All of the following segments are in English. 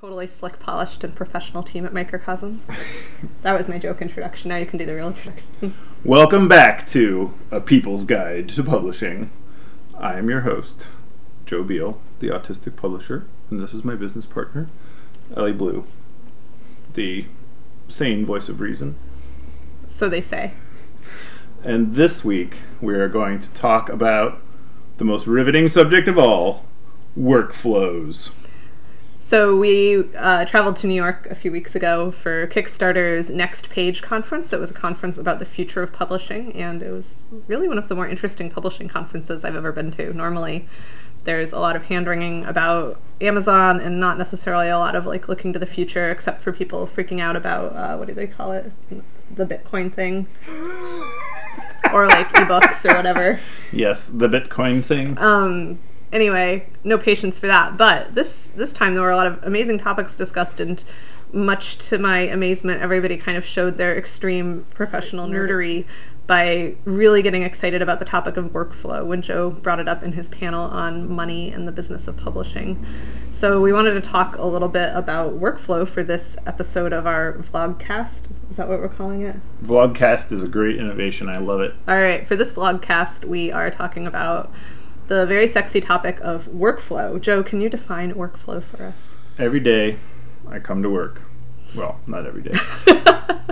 Totally slick, polished, and professional team at Microcosm. That was my joke introduction. Now you can do the real introduction. Welcome back to A People's Guide to Publishing. I am your host, Joe Beal, the autistic publisher, and this is my business partner, Ellie Blue, the sane voice of reason. So they say. And this week, we are going to talk about the most riveting subject of all, workflows. So we traveled to New York a few weeks ago for Kickstarter's Next Page conference. It was a conference about the future of publishing, and it was really one of the more interesting publishing conferences I've ever been to. Normally, there's a lot of hand-wringing about Amazon and not necessarily a lot of looking to the future, except for people freaking out about, what do they call it? The Bitcoin thing. Or ebooks or whatever. Yes, the Bitcoin thing. Anyway, no patience for that. But this time there were a lot of amazing topics discussed, and much to my amazement, everybody kind of showed their extreme professional nerdery by really getting excited about the topic of workflow when Joe brought it up in his panel on money and the business of publishing. So we wanted to talk a little bit about workflow for this episode of our vlogcast. Is that what we're calling it? Vlogcast is a great innovation. I love it. All right, for this vlogcast, we are talking about the very sexy topic of workflow. Joe, can you define workflow for us? Every day, I come to work. Well, not every day.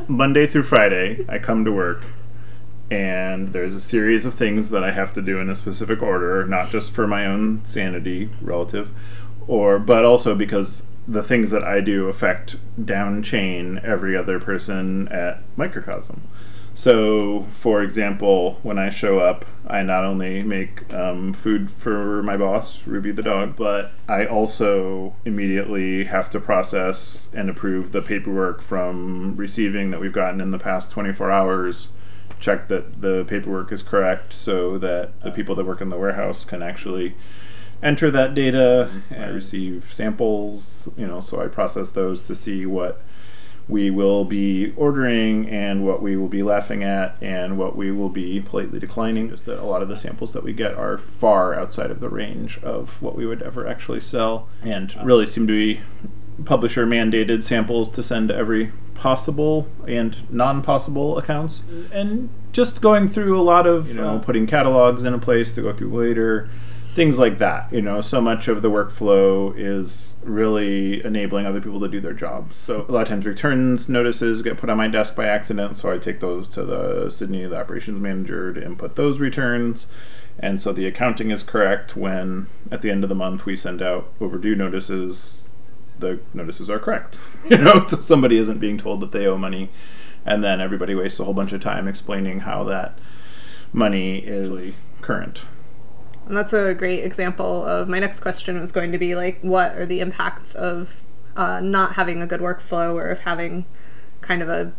Monday through Friday, I come to work, and there's a series of things that I have to do in a specific order, not just for my own sanity relative, but also because the things that I do affect down chain every other person at Microcosm. So, for example, when I show up, I not only make food for my boss, Ruby the dog, but I also immediately have to process and approve the paperwork from receiving that we've gotten in the past 24 hours, check that the paperwork is correct so that the people that work in the warehouse can actually enter that data and receive samples, so I process those to see what we will be ordering and what we will be laughing at and what we will be politely declining. Just that a lot of the samples that we get are far outside of the range of what we would ever actually sell, and really seem to be publisher mandated samples to send to every possible and non-possible accounts. And just going through a lot of, putting catalogs in a place to go through later, things like that. So much of the workflow is really enabling other people to do their jobs. So a lot of times returns notices get put on my desk by accident, so I take those to Sydney, the operations manager, to input those returns. And so the accounting is correct when, at the end of the month, we send out overdue notices. The notices are correct. So somebody isn't being told that they owe money, and then everybody wastes a whole bunch of time explaining how that money is current. And that's a great example of my next question was going to be what are the impacts of not having a good workflow, or of having kind of a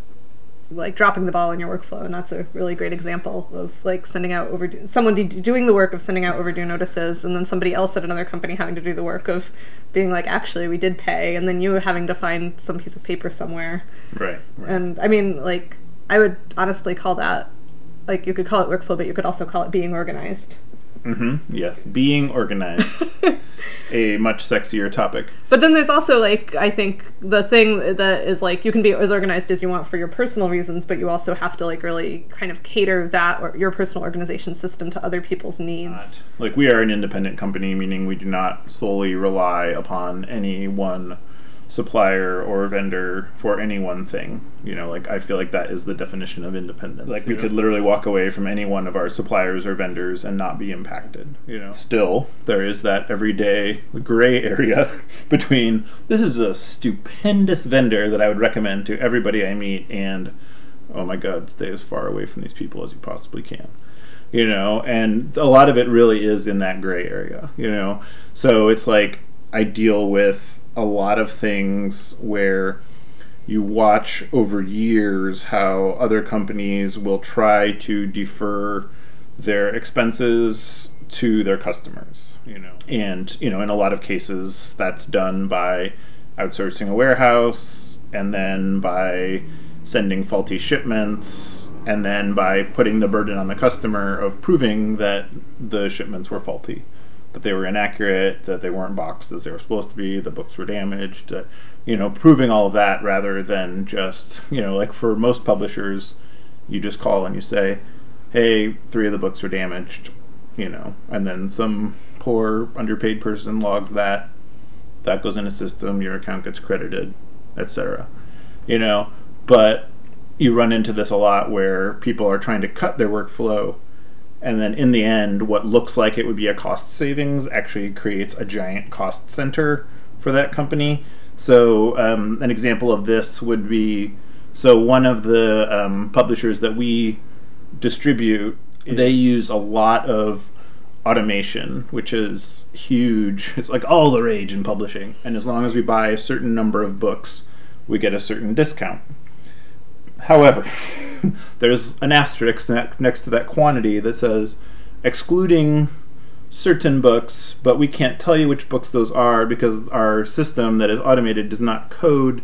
dropping the ball in your workflow. And that's a really great example of sending out overdue, someone doing the work of sending out overdue notices, and then somebody else at another company having to do the work of being actually we did pay, and then you having to find some piece of paper somewhere. Right. And I mean, I would honestly call that, you could call it workflow, but you could also call it being organized. Mm-hmm. Yes, being organized. A much sexier topic. But then there's also, I think the thing that is, you can be as organized as you want for your personal reasons, but you also have to, really kind of cater that or your personal organization system to other people's needs. We are an independent company, meaning we do not solely rely upon any one supplier or vendor for any one thing. I feel like that is the definition of independence. We could literally walk away from any one of our suppliers or vendors and not be impacted. Still, there is that everyday gray area between this is a stupendous vendor that I would recommend to everybody I meet, and oh my god, stay as far away from these people as you possibly can. And a lot of it really is in that gray area. So it's I deal with a lot of things where you watch over years how other companies will try to defer their expenses to their customers, and in a lot of cases that's done by outsourcing a warehouse, and then by sending faulty shipments, and then by putting the burden on the customer of proving that the shipments were faulty. that they were inaccurate, that they weren't boxed as they were supposed to be, the books were damaged, proving all of that rather than just, like for most publishers, you just call and you say, hey, 3 of the books are damaged, and then some poor underpaid person logs that goes in a system, your account gets credited, etc. But you run into this a lot where people are trying to cut their workflow, and then in the end, what looks like it would be a cost savings actually creates a giant cost center for that company. So an example of this would be, so one of the publishers that we distribute, they use a lot of automation, which is huge. It's like all the rage in publishing. And as long as we buy a certain number of books, we get a certain discount. However, there's an asterisk next to that quantity that says, excluding certain books, but we can't tell you which books those are because our system that is automated does not code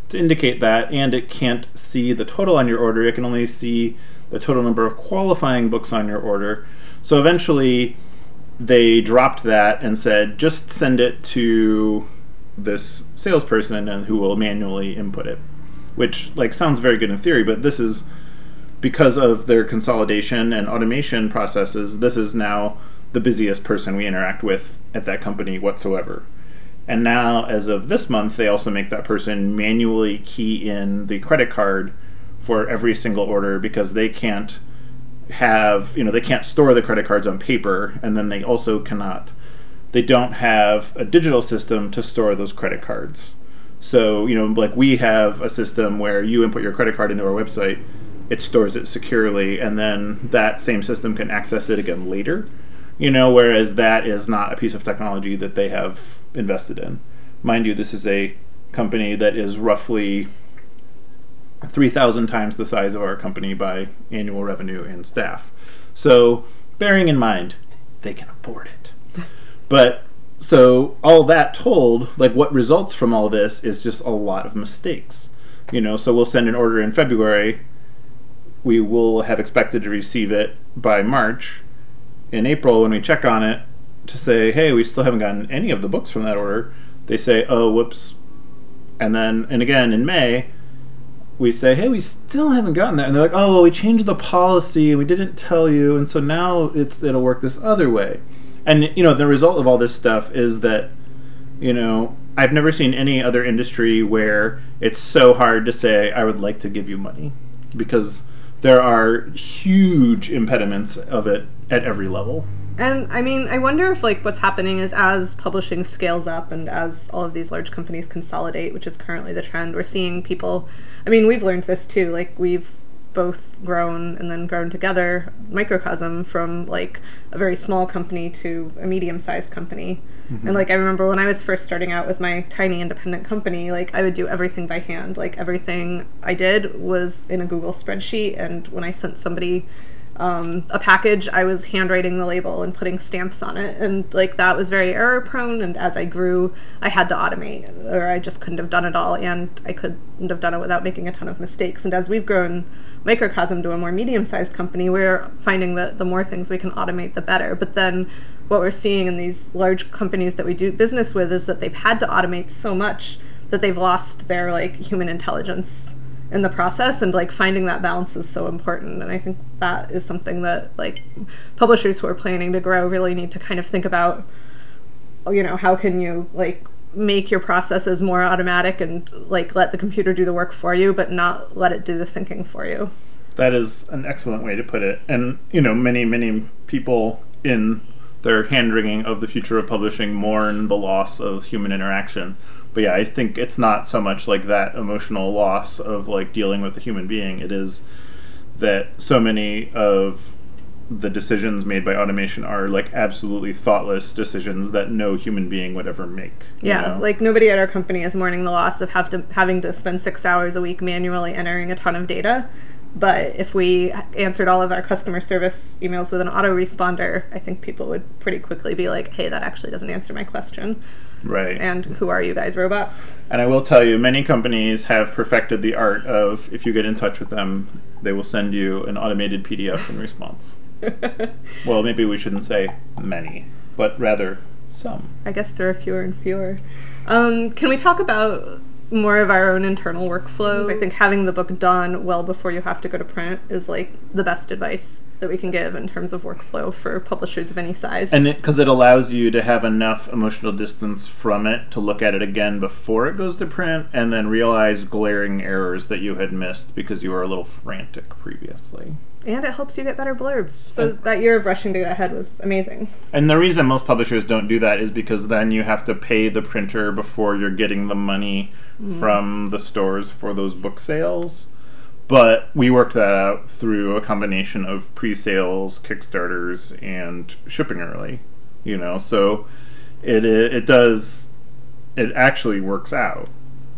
to indicate that, and it can't see the total on your order. It can only see the total number of qualifying books on your order. So eventually they dropped that and said, just send it to this salesperson and who will manually input it, which sounds very good in theory, but this is because of their consolidation and automation processes. This is now the busiest person we interact with at that company whatsoever. And now, as of this month, they also make that person manually key in the credit card for every single order because they can't have, they can't store the credit cards on paper, and then they also they don't have a digital system to store those credit cards. So, we have a system where you input your credit card into our website, it stores it securely, and then that same system can access it again later, whereas that is not a piece of technology that they have invested in. Mind you, this is a company that is roughly 3,000 times the size of our company by annual revenue and staff. So, bearing in mind, they can afford it. But so all that told, what results from all this is just a lot of mistakes. So we'll send an order in February. We will have expected to receive it by March. In April, when we check on it to say, hey, we still haven't gotten any of the books from that order, they say, oh, whoops. And again in May, we say, hey, we still haven't gotten that. And they're like, oh, well, we changed the policy and we didn't tell you, and so now it'll work this other way. And, the result of all this stuff is that, I've never seen any other industry where it's so hard to say, I would like to give you money, because there are huge impediments of it at every level. And I wonder if what's happening is as publishing scales up and as all of these large companies consolidate, which is currently the trend, we're seeing people, we've learned this too, we've both grown and then grown together, Microcosm, from a very small company to a medium-sized company. Mm-hmm. And I remember when I was first starting out with my tiny independent company, I would do everything by hand. Everything I did was in a Google spreadsheet, and when I sent somebody a package, I was handwriting the label and putting stamps on it, and that was very error prone, and as I grew I had to automate, or I just couldn't have done it all, and I couldn't have done it without making a ton of mistakes. And as we've grown Microcosm to a more medium-sized company, we're finding that the more things we can automate, the better. But then what we're seeing in these large companies that we do business with is that they've had to automate so much that they've lost their human intelligence in the process, and finding that balance is so important. And I think that is something that publishers who are planning to grow really need to kind of think about. How can you make your processes more automatic and let the computer do the work for you, but not let it do the thinking for you. That is an excellent way to put it. And many people in their hand-wringing of the future of publishing mourn the loss of human interaction. But yeah, I think it's not so much that emotional loss of dealing with a human being. It is that so many of the decisions made by automation are absolutely thoughtless decisions that no human being would ever make. Yeah, nobody at our company is mourning the loss of having to spend 6 hours a week manually entering a ton of data. But if we answered all of our customer service emails with an autoresponder, I think people would pretty quickly be like, hey, that actually doesn't answer my question. Right. And who are you guys, robots? And I will tell you, many companies have perfected the art of, if you get in touch with them, they will send you an automated PDF in response. Well, maybe we shouldn't say many, but rather Some. I guess there are fewer and fewer. Can we talk about more of our own internal workflows? I think having the book done well before you have to go to print is like the best advice that we can give in terms of workflow for publishers of any size. And because it allows you to have enough emotional distance from it to look at it again before it goes to print and then realize glaring errors that you had missed because you were a little frantic previously. And it helps you get better blurbs. So that year of rushing to get ahead was amazing. And the reason most publishers don't do that is because then you have to pay the printer before you're getting the money from the stores for those book sales. But we worked that out through a combination of pre-sales, Kickstarters, and shipping early. So it actually works out.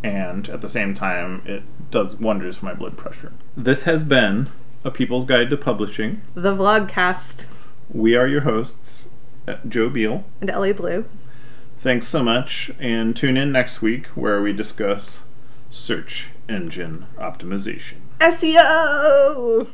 And at the same time, it does wonders for my blood pressure. This has been A People's Guide to Publishing. The Vlogcast. We are your hosts, Joe Beal. And Ellie Blue. Thanks so much, and tune in next week where we discuss search engine optimization. SEO!